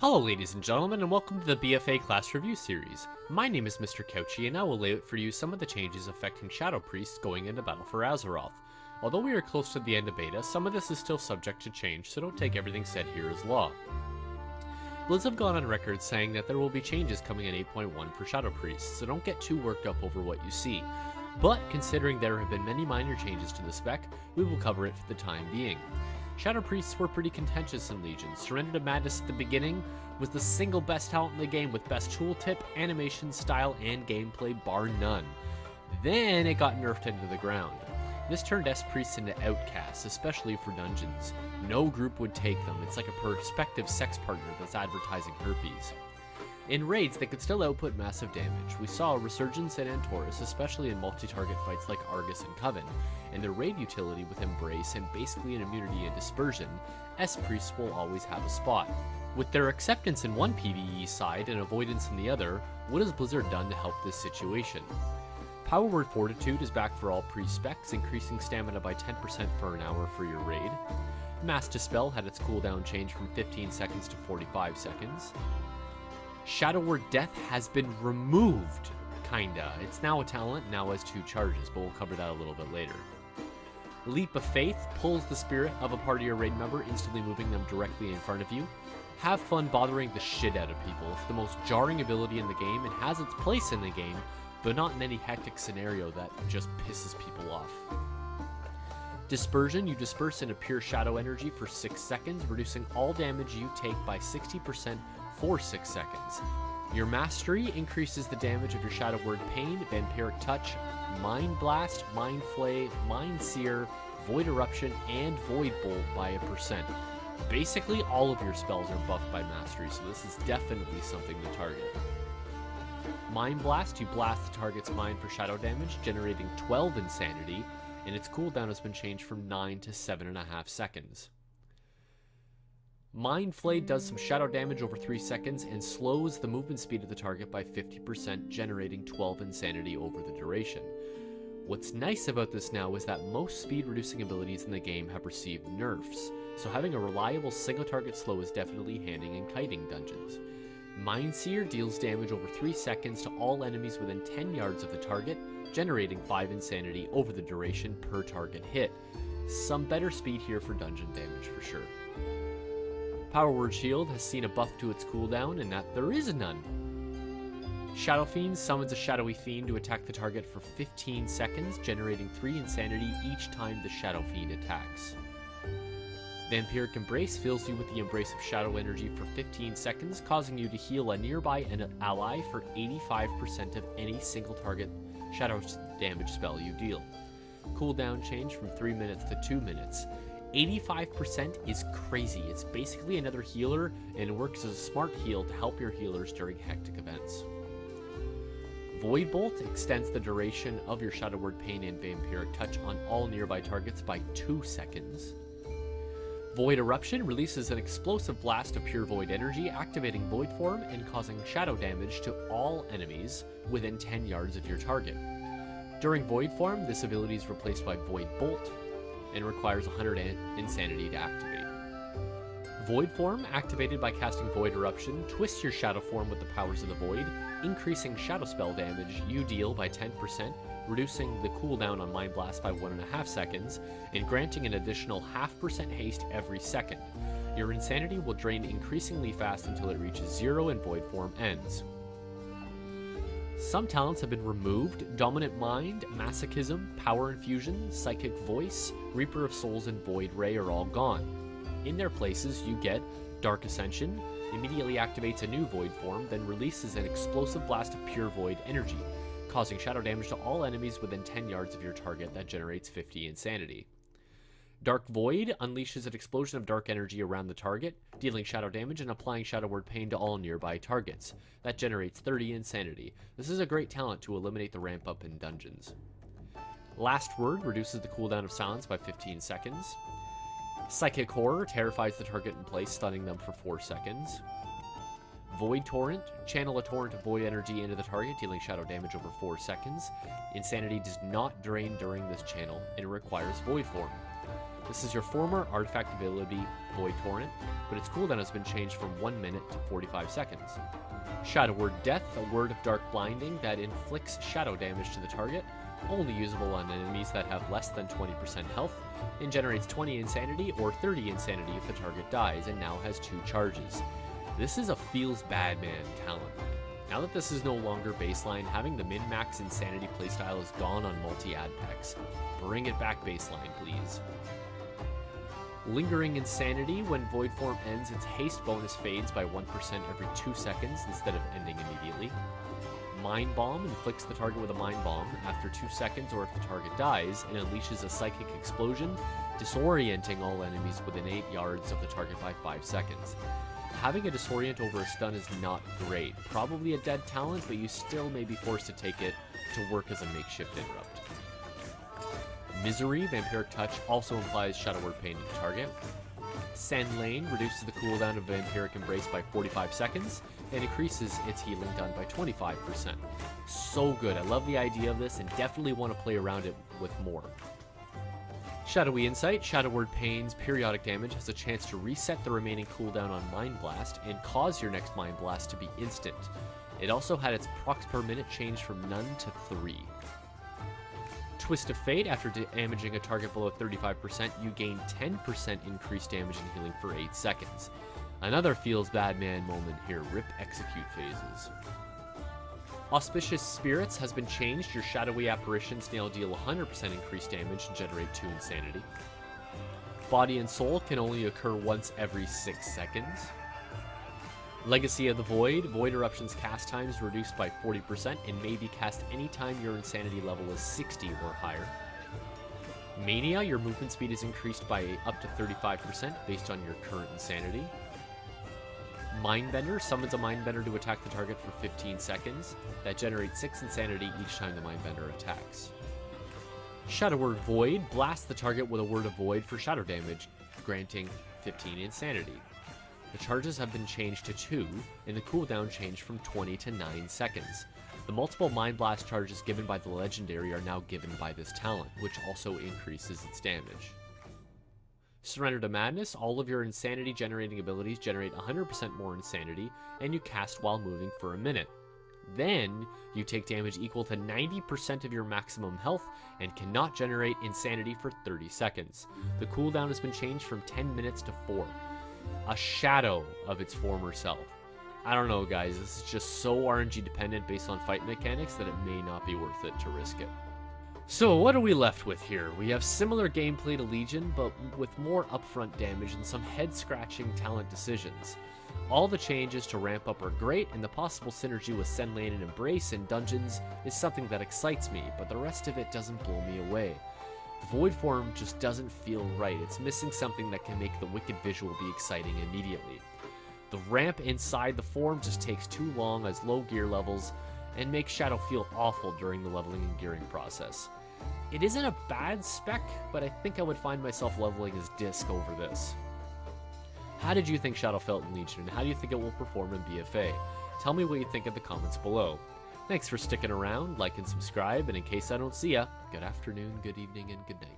Hello ladies and gentlemen, and welcome to the BFA class review series. My name is Mr. Couchy, and I will lay out for you some of the changes affecting Shadow Priests going into battle for Azeroth. Although we are close to the end of beta, some of this is still subject to change, so don't take everything said here as law. Blizz have gone on record saying that there will be changes coming in 8.1 for Shadow Priests, so don't get too worked up over what you see. But considering there have been many minor changes to the spec, we will cover it for the time being. Shadow Priests were pretty contentious in Legion. Surrender to Madness at the beginning was the single best talent in the game with best tooltip, animation, style, and gameplay bar none. Then it got nerfed into the ground. This turned S-Priests into outcasts, especially for dungeons. No group would take them. It's like a prospective sex partner that's advertising herpes. In raids, they could still output massive damage. We saw a resurgence in Antorus, especially in multi-target fights like Argus and Coven, and their raid utility with Embrace and basically an immunity and dispersion, S-Priests will always have a spot. With their acceptance in one PvE side and avoidance in the other, what has Blizzard done to help this situation? Power Word Fortitude is back for all pre-specs, increasing stamina by 10% per an hour for your raid. Mass Dispel had its cooldown change from 15 seconds to 45 seconds. Shadow Word Death has been removed, kinda. It's now a talent, now has 2 charges, but we'll cover that a little bit later. Leap of Faith pulls the spirit of a party or raid member, instantly moving them directly in front of you. Have fun bothering the shit out of people. It's the most jarring ability in the game and has its place in the game, but not in any hectic scenario that just pisses people off. Dispersion, you disperse into pure shadow energy for 6 seconds, reducing all damage you take by 60% for 6 seconds. Your Mastery increases the damage of your Shadow Word Pain, Vampiric Touch, Mind Blast, Mind Flay, Mind Seer, Void Eruption, and Void Bolt by 1%. Basically, all of your spells are buffed by Mastery, so this is definitely something to target. Mind Blast, you blast the target's mind for shadow damage, generating 12 Insanity, and its cooldown has been changed from 9 to 7.5 seconds. Mind Flay does some shadow damage over 3 seconds and slows the movement speed of the target by 50%, generating 12 Insanity over the duration. What's nice about this now is that most speed reducing abilities in the game have received nerfs, so having a reliable single target slow is definitely handy in kiting dungeons. Mind Seer deals damage over 3 seconds to all enemies within 10 yards of the target, generating 5 Insanity over the duration per target hit. Some better speed here for dungeon damage for sure. Power Word Shield has seen a buff to its cooldown, and that there is none. Shadow Fiend summons a shadowy fiend to attack the target for 15 seconds, generating 3 Insanity each time the Shadow Fiend attacks. Vampiric Embrace fills you with the Embrace of Shadow Energy for 15 seconds, causing you to heal a nearby ally for 85% of any single target shadow damage spell you deal. Cooldown change from 3 minutes to 2 minutes. 85% is crazy. It's basically another healer and works as a smart heal to help your healers during hectic events. Void Bolt extends the duration of your Shadow Word Pain and Vampiric Touch on all nearby targets by 2 seconds. Void Eruption releases an explosive blast of pure void energy, activating Void Form and causing shadow damage to all enemies within 10 yards of your target. During Void Form, this ability is replaced by Void Bolt and requires 100 Insanity to activate. Void Form, activated by casting Void Eruption, twists your Shadow Form with the powers of the Void, increasing Shadow Spell damage you deal by 10%, reducing the cooldown on Mind Blast by 1.5 seconds, and granting an additional 0.5% haste every second. Your Insanity will drain increasingly fast until it reaches 0 and Void Form ends. Some talents have been removed. Dominant Mind, Masochism, Power Infusion, Psychic Voice, Reaper of Souls, and Void Ray are all gone. In their places, you get Dark Ascension, immediately activates a new Void Form, then releases an explosive blast of pure Void energy, causing shadow damage to all enemies within 10 yards of your target that generates 50 Insanity. Dark Void unleashes an explosion of dark energy around the target, dealing shadow damage and applying Shadow Word Pain to all nearby targets. That generates 30 Insanity. This is a great talent to eliminate the ramp up in dungeons. Last Word reduces the cooldown of silence by 15 seconds. Psychic Horror terrifies the target in place, stunning them for 4 seconds. Void Torrent, channel a torrent of void energy into the target, dealing shadow damage over 4 seconds. Insanity does not drain during this channel, and it requires Void Form. This is your former artifact ability, Void Torrent, but its cooldown has been changed from 1 minute to 45 seconds. Shadow Word Death, a word of dark blinding that inflicts shadow damage to the target, only usable on enemies that have less than 20% health, and generates 20 insanity or 30 insanity if the target dies, and now has 2 charges. This is a feels bad man talent. Now that this is no longer baseline, having the min-max insanity playstyle is gone on multi-ad packs. Bring it back baseline, please. Lingering Insanity, when Void Form ends, its haste bonus fades by 1% every 2 seconds instead of ending immediately. Mind Bomb inflicts the target with a Mind Bomb after 2 seconds or if the target dies, and unleashes a Psychic Explosion, disorienting all enemies within 8 yards of the target by 5 seconds. Having a disorient over a stun is not great. Probably a dead talent, but you still may be forced to take it to work as a makeshift interrupt. Misery, Vampiric Touch, also implies Shadow Word Pain to the target. Sand Lane reduces the cooldown of Vampiric Embrace by 45 seconds, and increases its healing done by 25%. So good, I love the idea of this, and definitely want to play around it with more. Shadowy Insight, Shadow Word Pain's periodic damage has a chance to reset the remaining cooldown on Mind Blast, and cause your next Mind Blast to be instant. It also had its procs per minute changed from none to 3. Twist of Fate, after damaging a target below 35%, you gain 10% increased damage and healing for 8 seconds. Another feels bad man moment here, rip execute phases. Auspicious Spirits has been changed. Your shadowy apparitions now deal 100% increased damage and generate 2 insanity. Body and Soul can only occur once every 6 seconds. Legacy of the Void, Void Eruption's cast time is reduced by 40% and may be cast anytime your insanity level is 60 or higher. Mania, your movement speed is increased by up to 35% based on your current insanity. Mindbender summons a Mindbender to attack the target for 15 seconds. That generates 6 insanity each time the Mindbender attacks. Shadow Word Void blasts the target with a Word of Void for shadow damage, granting 15 insanity. The charges have been changed to 2, and the cooldown changed from 20 to 9 seconds. The multiple Mind Blast charges given by the Legendary are now given by this talent, which also increases its damage. Surrender to Madness, all of your insanity generating abilities generate 100% more insanity, and you cast while moving for a minute. Then, you take damage equal to 90% of your maximum health, and cannot generate insanity for 30 seconds. The cooldown has been changed from 10 minutes to 4. A shadow of its former self. I don't know, guys, this is just so RNG dependent based on fight mechanics that it may not be worth it to risk it. So what are we left with here? We have similar gameplay to Legion, but with more upfront damage and some head-scratching talent decisions. All the changes to ramp up are great, and the possible synergy with Send Lane and Embrace in dungeons is something that excites me, but the rest of it doesn't blow me away. The Void form just doesn't feel right. It's missing something that can make the Wicked visual be exciting immediately. The ramp inside the form just takes too long as low gear levels, and makes Shadow feel awful during the leveling and gearing process. It isn't a bad spec, but I think I would find myself leveling as Disc over this. How did you think Shadow felt in Legion, and how do you think it will perform in BFA? Tell me what you think in the comments below. Thanks for sticking around, like and subscribe, and in case I don't see ya, good afternoon, good evening, and good night.